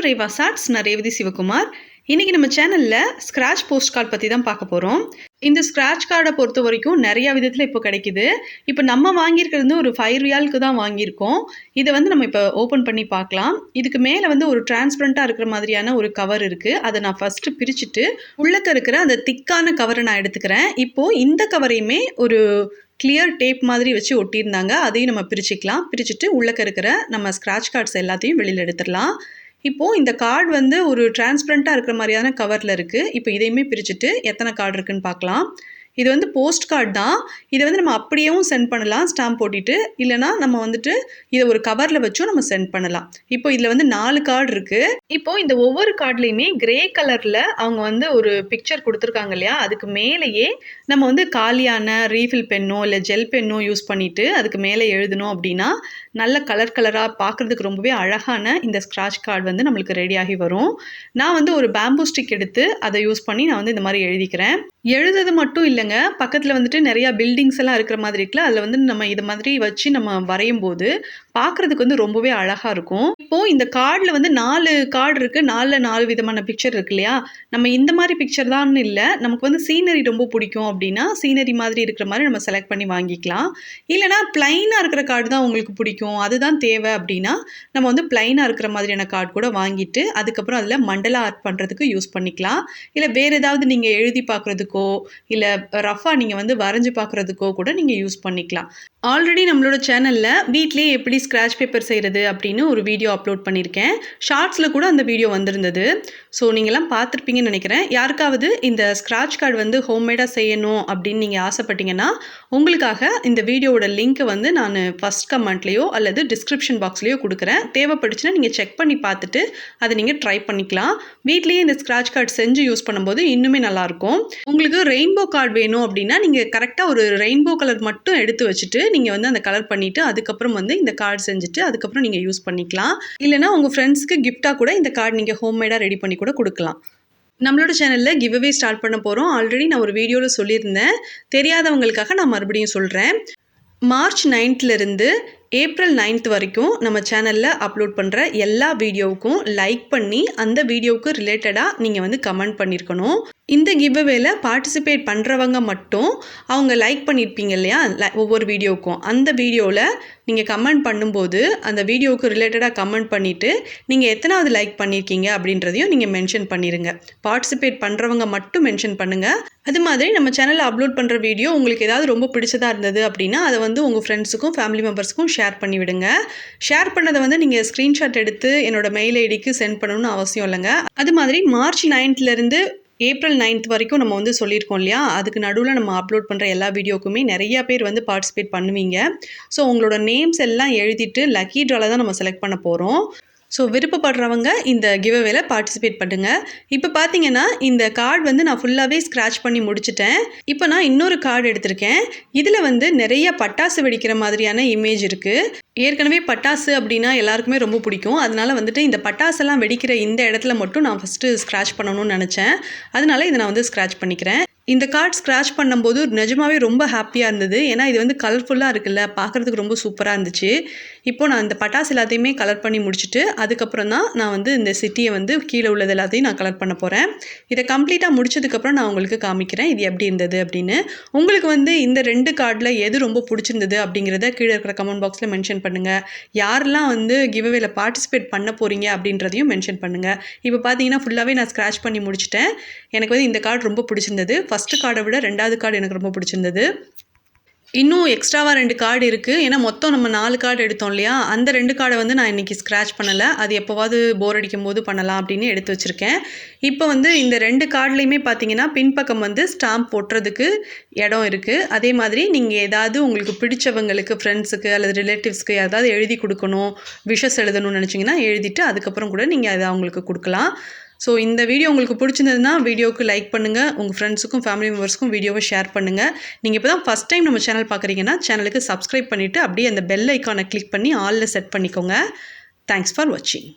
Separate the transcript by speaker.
Speaker 1: Welcome to REVA'S. நான் ரேவதி சிவகுமார். இன்றைக்கி நம்ம சேனலில் ஸ்க்ராட்ச் போஸ்ட் கார்டு பற்றி தான் பார்க்க போகிறோம். இந்த ஸ்க்ராட்ச் கார்டை பொறுத்த வரைக்கும் நிறையா விதத்தில் இப்போ கிடைக்குது. இப்போ நம்ம வாங்கியிருக்கிறது ஒரு 5 ரியாலுக்கு தான் வாங்கியிருக்கோம். இதை நம்ம இப்போ ஓப்பன் பண்ணி பார்க்கலாம். இதுக்கு மேலே ஒரு டிரான்ஸ்பரண்ட்டாக இருக்கிற மாதிரியான ஒரு கவர் இருக்குது. அதை நான் ஃபஸ்ட்டு பிரிச்சுட்டு உள்ளக்க இருக்கிற அந்த திக்கான கவரை நான் எடுத்துக்கிறேன். இப்போது இந்த கவரையுமே ஒரு கிளியர் டேப் மாதிரி வச்சு ஒட்டியிருந்தாங்க. அதையும் நம்ம பிரிச்சுக்கலாம். பிரிச்சுட்டு உள்ளக்க இருக்கிற நம்ம ஸ்க்ராட்ச் கார்ட்ஸ் எல்லாத்தையும் வெளியில் எடுத்துடலாம். இப்போது இந்த கார்டு ஒரு டிரான்ஸ்பரண்ட்டாக இருக்கிற மாதிரியான கவரில் இருக்குது. இப்போ இதையுமே பிரிச்சுட்டு எத்தனை கார்டு இருக்குதுன்னு பார்க்கலாம். இது போஸ்ட் கார்டு தான். இதை நம்ம அப்படியேவும் சென்ட் பண்ணலாம் ஸ்டாம்ப் போட்டிட்டு. இல்லைனா நம்ம இதை ஒரு கவரில் வச்சும் நம்ம சென்ட் பண்ணலாம். இப்போ இதில் 4 கார்டு இருக்குது. இப்போது இந்த ஒவ்வொரு கார்ட்லேயுமே கிரே கலரில் அவங்க ஒரு பிக்சர் கொடுத்துருக்காங்க இல்லையா, அதுக்கு மேலேயே நம்ம காலியான ரீஃபில் பென்னோ இல்லை ஜெல் பென்னோ யூஸ் பண்ணிவிட்டு அதுக்கு மேலே எழுதணும் அப்படின்னா நல்ல கலராக பார்க்குறதுக்கு ரொம்பவே அழகான இந்த ஸ்க்ராட்ச் கார்டு நம்மளுக்கு ரெடியாகி வரும். நான் ஒரு பேம்பூ ஸ்டிக் எடுத்து அதை யூஸ் பண்ணி நான் இந்த மாதிரி எழுதிக்கிறேன். எழுதுறது மட்டும் இல்லைங்க, பக்கத்தில் நிறையா பில்டிங்ஸ் எல்லாம் இருக்கிற மாதிரி இருக்குல்ல, அதில் நம்ம இது மாதிரி வச்சு நம்ம வரையும் போது பார்க்குறதுக்கு ரொம்பவே அழகாக இருக்கும். இப்போது இந்த கார்டில் 4 கார்டு இருக்குது. 4 விதமான பிக்சர் இருக்கு இல்லையா. நம்ம இந்த மாதிரி பிக்சர் தான் இல்லை, நமக்கு சீனரி ரொம்ப பிடிக்கும் அப்படின்னா சீனரி மாதிரி இருக்கிற மாதிரி நம்ம செலக்ட் பண்ணி வாங்கிக்கலாம். இல்லைனா பிளைனாக இருக்கிற கார்டு தான் உங்களுக்கு பிடிக்கும், அதுதான் தேவை அப்படின்னா நம்ம பிளைனாக இருக்கிற மாதிரியான கார்டு கூட வாங்கிட்டு அதுக்கப்புறம் அதில் மண்டலா ஆர்ட் பண்ணுறதுக்கு யூஸ் பண்ணிக்கலாம். இல்லை வேறு ஏதாவது நீங்கள் எழுதி பார்க்குறதுக்கோ இல்லை ரஃபாக நீங்கள் வரைஞ்சி பார்க்குறதுக்கோ கூட நீங்கள் யூஸ் பண்ணிக்கலாம். ஆல்ரெடி நம்மளோட சேனலில் வீட்லேயே எப்படி ஸ்க்ராட்ச் பேப்பர் செய்கிறது அப்படின்னு ஒரு வீடியோ அப்லோட் பண்ணியிருக்கேன். ஷார்ட்ஸில் கூட அந்த வீடியோ வந்திருந்தது. ஸோ நீங்கள்லாம் பார்த்துருப்பீங்கன்னு நினைக்கிறேன். யாருக்காவது இந்த ஸ்க்ராட்ச் கார்டு ஹோம்மேடாக செய்யணும் அப்படின்னு நீங்கள் ஆசைப்பட்டீங்கன்னா உங்களுக்காக இந்த வீடியோவோட லிங்க்கை நான் ஃபஸ்ட் கமெண்ட்லேயோ அல்லது டிஸ்கிரிப்ஷன் பாக்ஸ்லேயோ கொடுக்குறேன். தேவைப்பட்டுச்சுன்னா நீங்கள் செக் பண்ணி பார்த்துட்டு அதை நீங்கள் ட்ரை பண்ணிக்கலாம். வீட்லேயே இந்த ஸ்க்ராட்ச் கார்டு செஞ்சு யூஸ் பண்ணும்போது இன்னுமே நல்லாயிருக்கும். உங்களுக்கு ரெயின்போ கார்டு வேணும் அப்படின்னா நீங்கள் கரெக்டாக ஒரு ரெயின்போ கலர் மட்டும் எடுத்து வச்சுட்டு நீங்கள் அந்த கலர் பண்ணிவிட்டு அதுக்கப்புறம் இந்த கார்டு செஞ்சுட்டு அதுக்கப்புறம் நீங்கள் யூஸ் பண்ணிக்கலாம். இல்லைனா உங்கள் ஃப்ரெண்ட்ஸ்க்கு கிஃப்டாக கூட இந்த கார்டு நீங்கள் ஹோம்மேடாக ரெடி பண்ணி கூட கொடுக்கலாம். நம்மளோட சேனலில் கிவ்அவே ஸ்டார்ட் பண்ண போகிறோம். ஆல்ரெடி நான் ஒரு வீடியோவில் சொல்லியிருந்தேன். தெரியாதவங்களுக்காக நான் மறுபடியும் சொல்கிறேன். மார்ச் 9th ஏப்ரல் 9th வரைக்கும் நம்ம சேனலில் அப்லோட் பண்ணுற எல்லா வீடியோவுக்கும் லைக் பண்ணி அந்த வீடியோவுக்கு ரிலேட்டடாக நீங்கள் கமெண்ட் பண்ணியிருக்கணும். இந்த கிவ்அவேல பார்ட்டிசிபேட் பண்ணுறவங்க மட்டும் அவங்க லைக் பண்ணியிருப்பீங்க இல்லையா ஒவ்வொரு வீடியோவுக்கும், அந்த வீடியோவில் நீங்கள் கமெண்ட் பண்ணும்போது அந்த வீடியோவுக்கு ரிலேட்டடாக கமெண்ட் பண்ணிவிட்டு நீங்கள் எத்தனாவது லைக் பண்ணியிருக்கீங்க அப்படின்றதையும் நீங்கள் மென்ஷன் பண்ணிடுங்க. பார்ட்டிசிபேட் பண்ணுறவங்க மட்டும் மென்ஷன் பண்ணுங்கள். அது மாதிரி நம்ம சேனலில் அப்லோட் பண்ணுற வீடியோ உங்களுக்கு ஏதாவது ரொம்ப பிடிச்சதாக இருந்தது அப்படின்னா அதை உங்கள் ஃப்ரெண்ட்ஸுக்கும் ஃபேமிலி மெம்பர்ஸுக்கும் ஷேர் பண்ணி விடுங்க. ஷேர் பண்ணதை நீங்கள் ஸ்க்ரீன்ஷாட் எடுத்து என்னோடய மெயில் ஐடிக்கு சென்ட் பண்ணணும்னு அவசியம் இல்லைங்க. அது மாதிரி மார்ச் 9th ஏப்ரல் 9th வரைக்கும் நம்ம சொல்லியிருக்கோம் இல்லையா, அதுக்கு நடுவில் நம்ம அப்லோட் பண்ணுற எல்லா வீடியோக்குமே நிறையா பேர் பார்ட்டிசிபேட் பண்ணுவீங்க. ஸோ உங்களோட நேம்ஸ் எல்லாம் எழுதிட்டு லக்கி ட்ராவில் தான் நம்ம செலக்ட் பண்ண போகிறோம். ஸோ விருப்பப்படுறவங்க இந்த கிவ்அவேல பார்ட்டிசிபேட் பண்ணுங்கள். இப்போ பார்த்தீங்கன்னா இந்த கார்டு நான் ஃபுல்லாகவே ஸ்க்ராட்ச் பண்ணி முடிச்சிட்டேன். இப்போ நான் இன்னொரு கார்டு எடுத்திருக்கேன். இதில் நிறைய பட்டாசு வெடிக்கிற மாதிரியான இமேஜ் இருக்குது. ஏற்கனவே பட்டாசு அப்படின்னா எல்லாருக்குமே ரொம்ப பிடிக்கும். அதனால இந்த பட்டாசெல்லாம் வெடிக்கிற இந்த இடத்துல மட்டும் நான் ஃபஸ்ட்டு ஸ்க்ராட்ச் பண்ணணும்னு நினச்சேன். அதனால இதை நான் ஸ்க்ராட்ச் பண்ணிக்கிறேன். இந்த கார்டு ஸ்க்ராட்ச் பண்ணும்போது நிஜமாவே ரொம்ப ஹாப்பியாக இருந்தது. ஏன்னா இது கலர்ஃபுல்லாக இருக்குல்ல, பார்க்குறதுக்கு ரொம்ப சூப்பராக இருந்துச்சு. இப்போது நான் இந்த பட்டாசு எல்லாத்தையுமே கலர் பண்ணி முடிச்சுட்டு அதுக்கப்புறம் தான் நான் இந்த சிட்டியை கீழே உள்ளது எல்லாத்தையும் நான் கலர் பண்ண போகிறேன். இதை கம்ப்ளீட்டாக முடிச்சதுக்கப்புறம் நான் உங்களுக்கு காமிக்கிறேன் இது எப்படி இருந்தது அப்படின்னு. உங்களுக்கு இந்த 2 கார்டில் எது ரொம்ப பிடிச்சிருந்தது அப்படிங்கிறத கீழே இருக்கிற கமெண்ட் பாக்ஸில் மென்ஷன் பண்ணுங்கள். யாரெல்லாம் கிவ்அவேல பார்ட்டிசிபேட் பண்ண போகிறீங்க அப்படின்றதையும் மென்ஷன் பண்ணுங்கள். இப்போ பார்த்தீங்கன்னா ஃபுல்லாகவே நான் ஸ்க்ராட்ச் பண்ணி முடிச்சிட்டேன். எனக்கு இந்த கார்டு ரொம்ப பிடிச்சிருந்தது. ஃபஸ்ட்டு கார்டை விட 2வது கார்டு எனக்கு ரொம்ப பிடிச்சிருந்தது. இன்னும் எக்ஸ்ட்ராவாக 2 கார்டு இருக்குது. ஏன்னா மொத்தம் நம்ம 4 கார்டு எடுத்தோம் இல்லையா, அந்த 2 கார்டை நான் இன்றைக்கி ஸ்க்ராட்ச் பண்ணலை. அது எப்போவாது போர் அடிக்கும் போது பண்ணலாம் அப்படின்னு எடுத்து வச்சுருக்கேன். இப்போ இந்த 2 கார்ட்லேயுமே பார்த்தீங்கன்னா பின்பக்கம் ஸ்டாம்ப் போட்டுறதுக்கு இடம் இருக்குது. அதே மாதிரி நீங்கள் ஏதாவது உங்களுக்கு பிடிச்சவங்களுக்கு ஃப்ரெண்ட்ஸுக்கு அல்லது ரிலேட்டிவ்ஸ்க்கு ஏதாவது எழுதி கொடுக்கணும், விஷஸ் எழுதணும்னு நினச்சிங்கன்னா எழுதிட்டு அதுக்கப்புறம் கூட நீங்கள் அதை அவங்களுக்கு கொடுக்கலாம். ஸோ இந்த வீடியோ உங்களுக்கு பிடிச்சிருந்ததுன்னா வீடியோவுக்கு லைக் பண்ணுங்கள். உங்கள் ஃப்ரெண்ட்ஸுக்கும் ஃபேமிலி மெம்பர்ஸ்க்கும் வீடியோவை ஷேர் பண்ணுங்கள். நீங்கள் இப்போ தான் ஃபஸ்ட் டைம் நம்ம சேனல் பார்க்குறீங்கன்னா சேனலுக்கு சப்ஸ்கிரைப் பண்ணிவிட்டு அப்படியே அந்த பெல் ஐக்கானை கிளிக் பண்ணி ஆலில் செட் பண்ணிக்கோங்க. தேங்க்ஸ் ஃபார் வாட்சிங்.